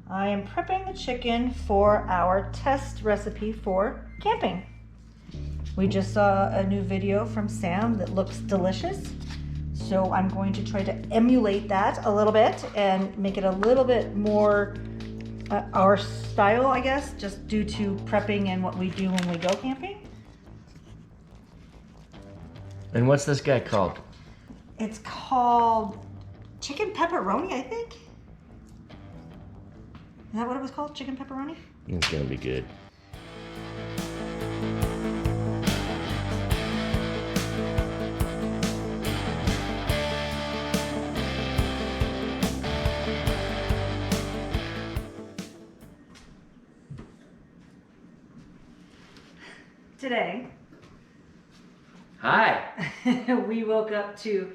I am prepping the chicken for our test recipe for camping. We just saw a new video from Sam that looks delicious. So I'm going to try to emulate that a little bit and make it a little bit more our style, I guess, just due to prepping and what we do when we go camping. And what's this guy called? It's called chicken pepperoni, I think. Is that what it was called? Chicken pepperoni? It's gonna be good. Today, Hi. we woke up to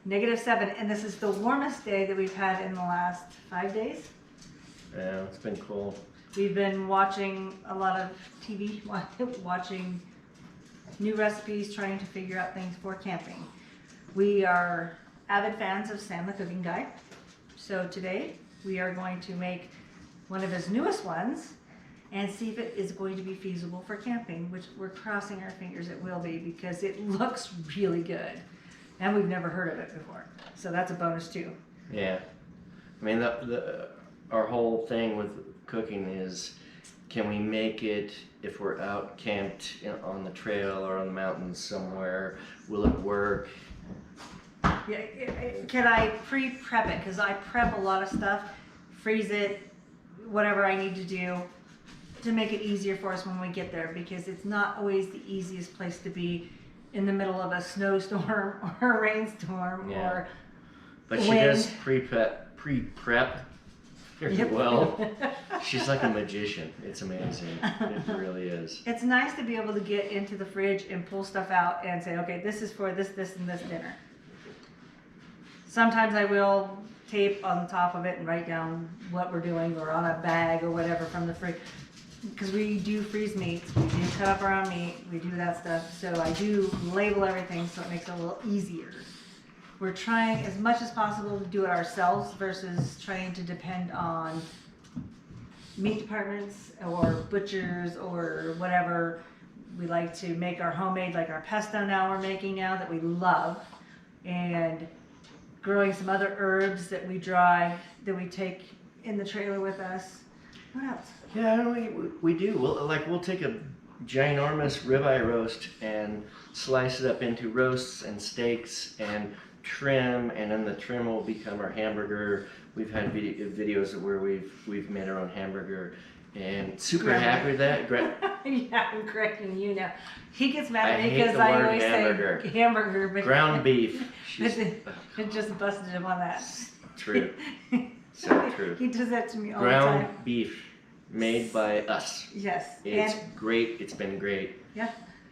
-7, and this is the warmest day that we've had in the last 5 days. Yeah, it's been cool. We've been watching a lot of TV, watching new recipes, trying to figure out things for camping. We are avid fans of Sam the Cooking Guy. So today we are going to make one of his newest ones and see if it is going to be feasible for camping, which we're crossing our fingers it will be because it looks really good. And we've never heard of it before. So that's a bonus too. Yeah. I mean, our whole thing with cooking is, can we make it if we're out camped on the trail or on the mountains somewhere? Will it work? Yeah, can I pre-prep it? Because I prep a lot of stuff, freeze it, whatever I need to do to make it easier for us when we get there, because it's not always the easiest place to be in the middle of a snowstorm or a rainstorm. Yeah. Or But she wind. does pre-prep very Yep. well. She's like a magician. It's amazing. It really is. It's nice to be able to get into the fridge and pull stuff out and say, okay, this is for this, and this dinner. Sometimes I will tape on the top of it and write down what we're doing, or on a bag or whatever from the fridge. Because we do freeze meats, we do cut up our own meat, we do that stuff. So I do label everything so it makes it a little easier. We're trying as much as possible to do it ourselves versus trying to depend on meat departments or butchers or whatever. We like to make our homemade, like our pesto now we're making now that we love. And growing some other herbs that we dry, that we take in the trailer with us. What else? Yeah, we do. We'll take a ginormous ribeye roast and slice it up into roasts and steaks and trim, and then the trim will become our hamburger. We've had videos where we've made our own hamburger, and super happy with that. Yeah, I'm correcting you now. He gets mad at I me hate because the I word always hamburger. say hamburger, but Ground beef. but it just busted him on that. True. So true. He does that to me all the Ground time. beef made by us. Yes. It's and great. It's been great. yeah,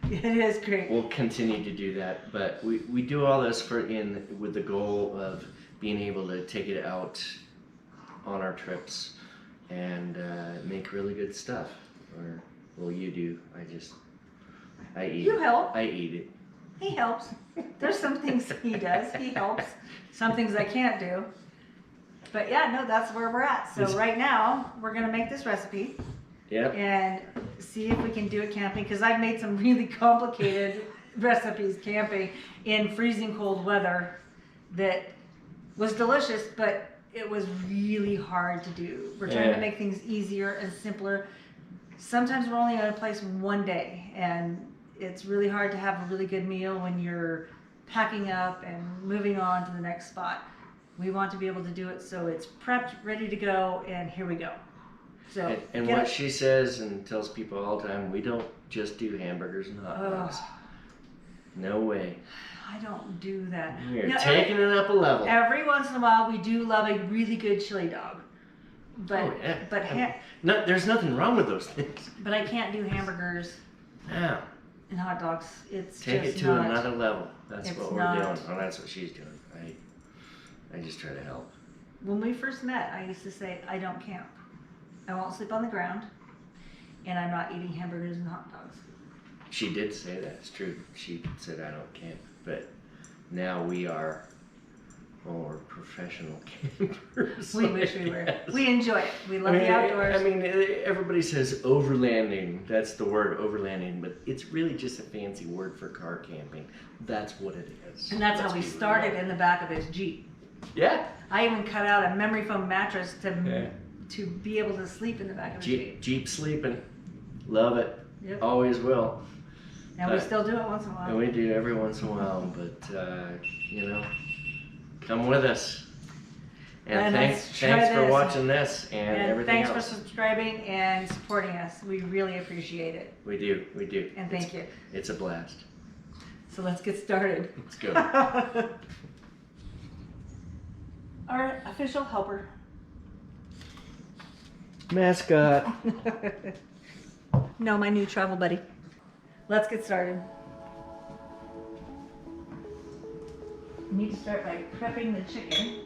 it is great. We'll continue to do that, but we do all this with the goal of being able to take it out on our trips and make really good stuff. Or, well, you do. I eat. You help. I eat it. He helps. There's some things he does. He helps. Some things I can't do. But yeah, no, that's where we're at. So right now, we're going to make this recipe. Yep. And see if we can do it camping. Because I've made some really complicated recipes camping in freezing cold weather that was delicious, but it was really hard to do. We're trying to make things easier and simpler. Sometimes we're only at a place one day, and it's really hard to have a really good meal when you're packing up and moving on to the next spot. We want to be able to do it so it's prepped, ready to go, and here we go. So And what she says and tells people all the time, we don't just do hamburgers and hot dogs. No way. I don't do that. We're taking it up a level. Every once in a while, we do love a really good chili dog. But no, there's nothing wrong with those things. But I can't do hamburgers No. and hot dogs. It's Take just it to not. another level. That's It's what we're not. doing. Oh, that's what she's doing. I just try to help. When we first met, I used to say, I don't camp. I won't sleep on the ground, and I'm not eating hamburgers and hot dogs. She did say that. It's true. She said I don't camp. But now we are Well, we're professional campers. We wish we were. We enjoy it. We love the outdoors. I mean, everybody says overlanding. That's the word, overlanding, but it's really just a fancy word for car camping. That's what it is. And that's how we started in the back of his Jeep. Yeah. I even cut out a memory foam mattress to be able to sleep in the back of the Jeep. Jeep sleeping. Love it. Yep. Always will. And we still do it once in a while. And we do every once in a while, but you know, come with us. And thanks for watching this and everything else. Thanks for subscribing and supporting us. We really appreciate it. We do. And thank you. It's a blast. So let's get started. Let's go. Our official helper. Mascot. No, my new travel buddy. Let's get started. We need to start by prepping the chicken.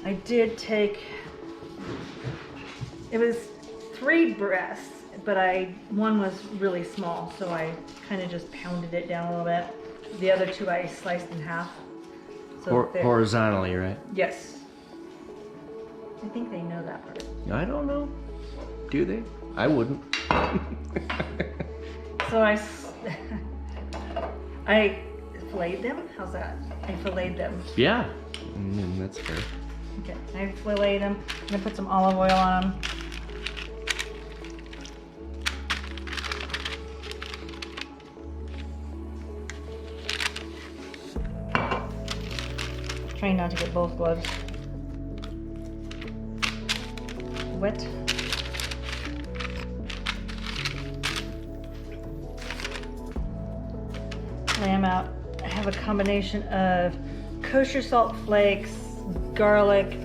I did take, it was 3 breasts, but one was really small, so I kind of just pounded it down a little bit. The other 2 I sliced in half. So horizontally, right? Yes. I think they know that part. I don't know. Do they? I wouldn't. So I filleted them. How's that? I filleted them. Yeah. That's fair. Okay, I filleted them. I'm gonna put some olive oil on them. Trying not to get both gloves wet. Lay them out. I have a combination of kosher salt flakes, garlic,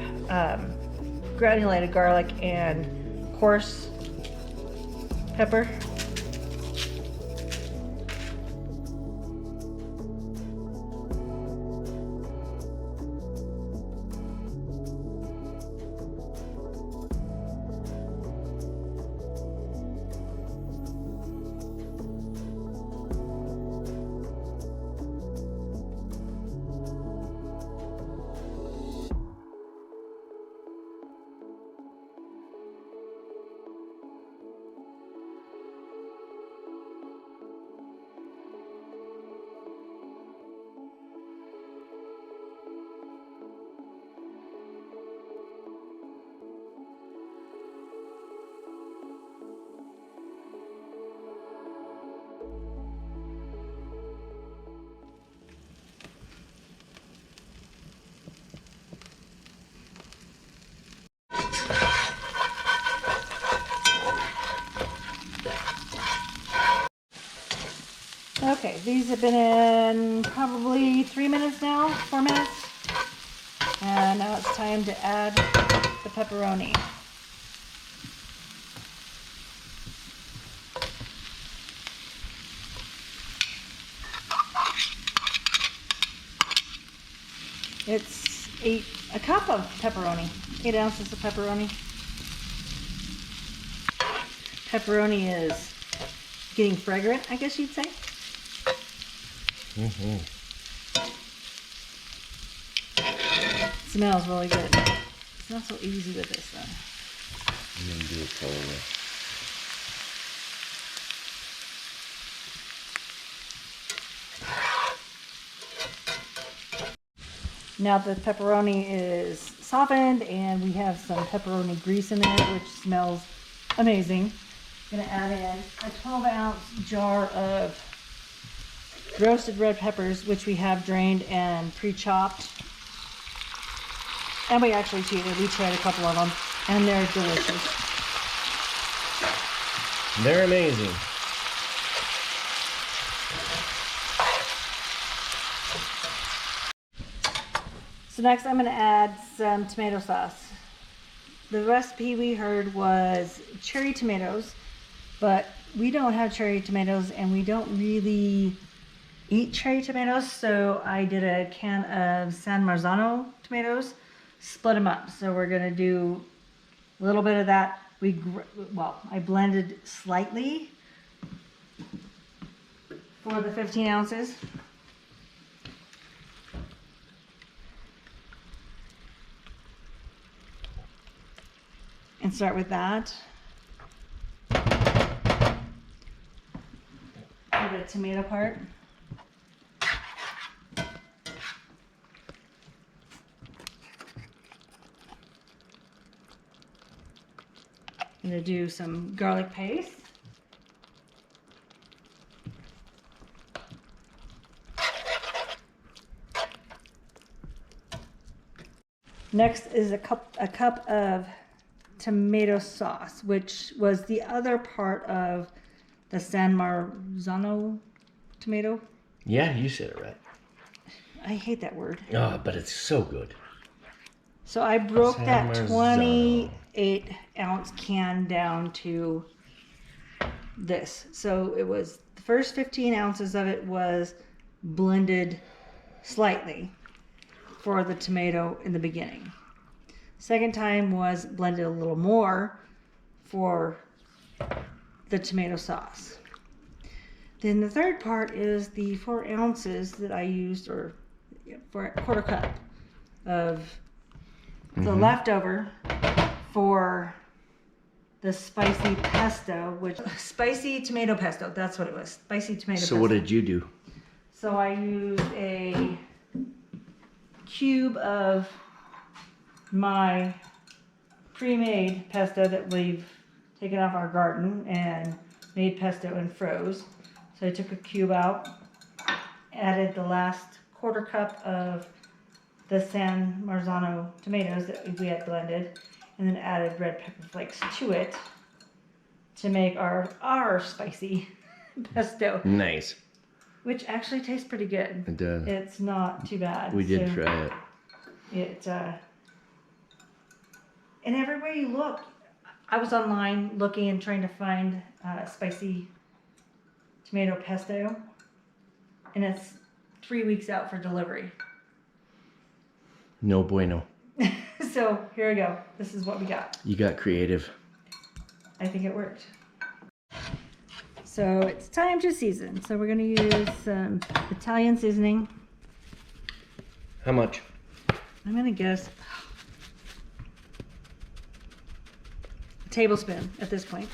granulated garlic, and coarse pepper. Okay, these have been in probably 3 minutes now, 4 minutes. And now it's time to add the pepperoni. It's a cup of pepperoni, 8 ounces of pepperoni. Pepperoni is getting fragrant, I guess you'd say. Smells really good. It's not so easy with this though. I'm gonna do it slowly. Now the pepperoni is softened and we have some pepperoni grease in there, which smells amazing. I'm gonna add in a 12-ounce jar of roasted red peppers, which we have drained and pre-chopped. And we actually cheated. We tried a couple of them, and they're delicious. They're amazing. So next I'm going to add some tomato sauce. The recipe we heard was cherry tomatoes, but we don't have cherry tomatoes and we don't really eat cherry tomatoes, so I did a can of San Marzano tomatoes, split them up. So we're going to do a little bit of that. I blended slightly for the 15 ounces. and start with that. For the tomato part. I'm gonna do some garlic paste. Next is a cup of tomato sauce, which was the other part of the San Marzano tomato. Yeah, you said it right. I hate that word. Oh, but it's so good. So I broke San that Marzano. 28-ounce can down to this. So it was the first 15 ounces of it was blended slightly for the tomato in the beginning. Second time was blended a little more for the tomato sauce. Then the third part is the 4 ounces that I used, or for a quarter cup of the leftover for the spicy pesto, which spicy tomato pesto, that's what it was. Spicy tomato pesto. So what did you do? So I used a cube of my pre-made pesto that we've taken off our garden and made pesto and froze. So I took a cube out, added the last quarter cup of the San Marzano tomatoes that we had blended, and then added red pepper flakes to it to make our spicy pesto. Nice. Which actually tastes pretty good. It does. It's not too bad. We did try it. It, and everywhere you look, I was online looking and trying to find spicy tomato pesto, and it's 3 weeks out for delivery. No bueno. So here we go. This is what we got. You got creative. I think it worked. So it's time to season. So we're going to use some Italian seasoning. How much? I'm going to guess a tablespoon at this point.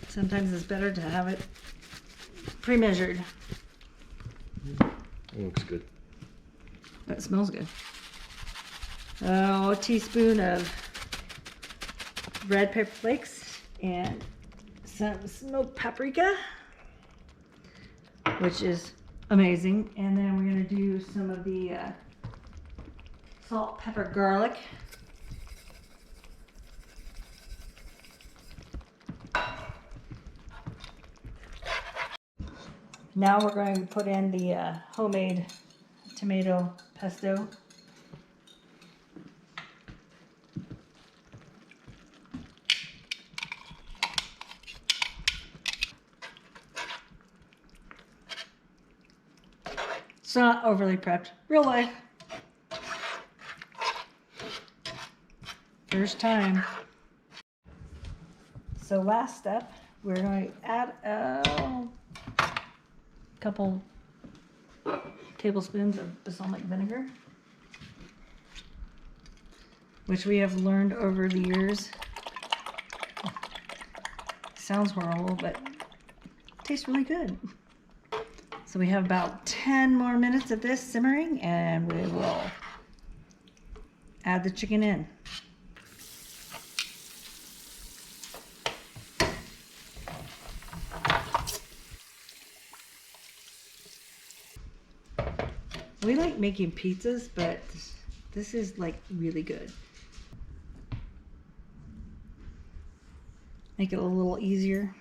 Sometimes it's better to have it pre-measured. It looks good. That smells good. Oh, a teaspoon of red pepper flakes and some smoked paprika, which is amazing. And then we're going to do some of the salt, pepper, garlic. Now we're going to put in the homemade tomato pesto. It's not overly prepped. Real life. First time. So last step, we're going to add a couple tablespoons of balsamic vinegar, which we have learned over the years. Sounds horrible, but tastes really good. So we have about 10 more minutes of this simmering, and we will add the chicken in. We like making pizzas, but this is like really good. Make it a little easier.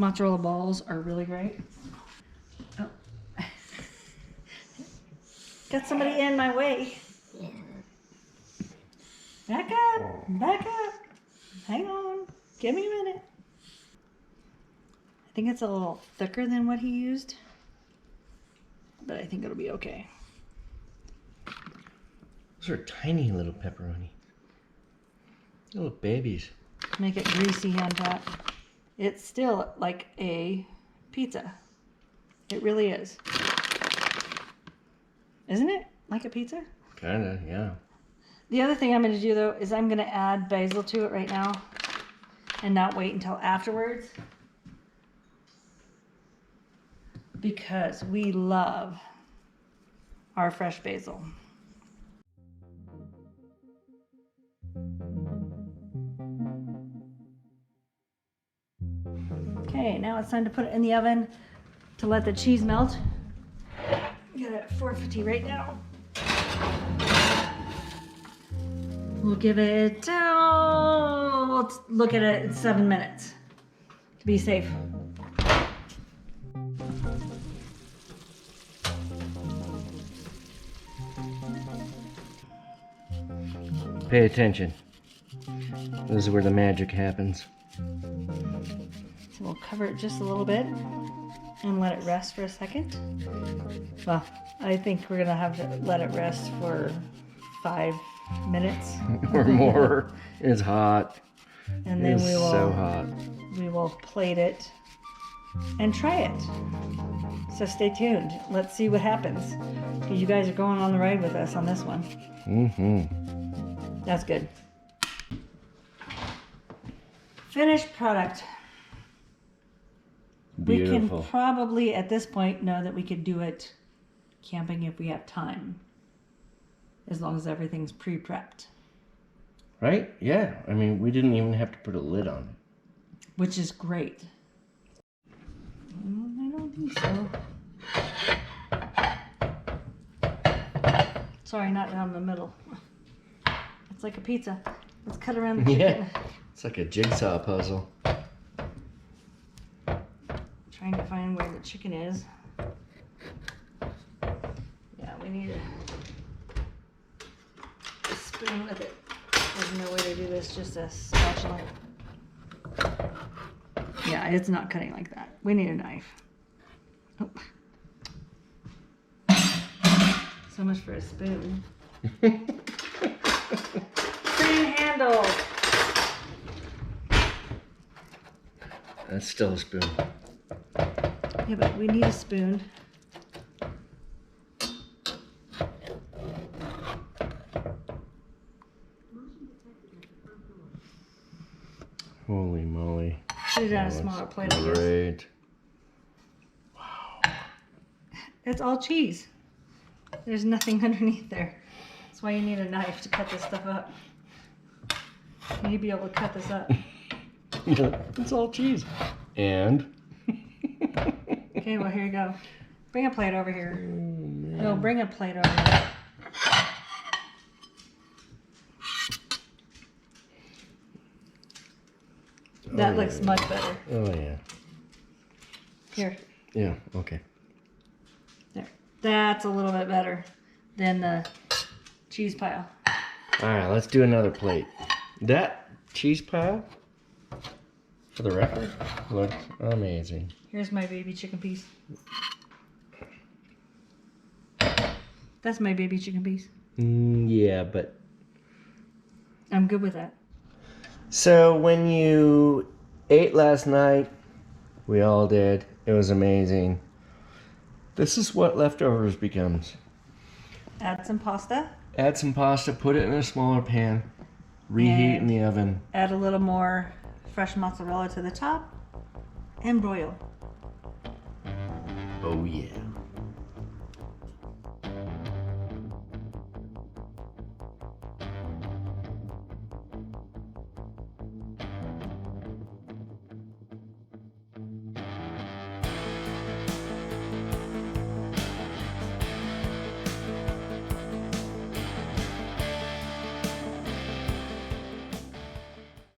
Mozzarella balls are really great. Oh. Got somebody in my way. Back up, back up. Hang on, give me a minute. I think it's a little thicker than what he used, but I think it'll be okay. Those are tiny little pepperoni. Little babies. Make it greasy on top. It's still like a pizza. It really is. Isn't it like a pizza? Kinda, yeah. The other thing I'm going to do though is I'm going to add basil to it right now and not wait until afterwards, because we love our fresh basil. Okay, now it's time to put it in the oven to let the cheese melt. We got it at 450 right now. We'll give it, let's look at it, it's 7 minutes to be safe. Pay attention. This is where the magic happens. So we'll cover it just a little bit and let it rest for a second. Well, I think we're gonna have to let it rest for 5 minutes Or more. It's hot. and then It's we will so hot. we will plate it and try it. So stay tuned. Let's see what happens. You guys are going on the ride with us on this one. Mm-hmm. That's good. Finished product. Beautiful. We can probably at this point know that we could do it camping if we have time, as long as everything's pre-prepped, Right? Yeah. I mean, we didn't even have to put a lid on it. which is great. I don't think so. Sorry, not down the middle. It's like a pizza. Let's cut around the chicken. Yeah. It's like a jigsaw puzzle. Trying to find where the chicken is. Yeah, we need a spoon with it. There's no way to do this, just a spatula. Yeah, it's not cutting like that. We need a knife. Oh. So much for a spoon. Spoon handle. That's still a spoon. Yeah, but we need a spoon. Holy moly. Put it on a That smaller was plate, I guess. Great. It's all cheese. There's nothing underneath there. That's why you need a knife to cut this stuff up. You need to be able to cut this up. Yeah, it's all cheese. And? Okay, well, here you go. Bring a plate over here. Oh, No, bring a plate over here. That looks much better. Oh, yeah. Here. Yeah, okay. There. That's a little bit better than the cheese pile. All right, let's do another plate. That cheese pile, for the record, looks amazing. Here's my baby chicken piece. That's my baby chicken piece. Yeah, but... I'm good with that. So when you ate last night, we all did. It was amazing. This is what leftovers becomes. Add some pasta. Add some pasta, put it in a smaller pan, reheat in the oven. Add a little more fresh mozzarella to the top and broil. Oh yeah.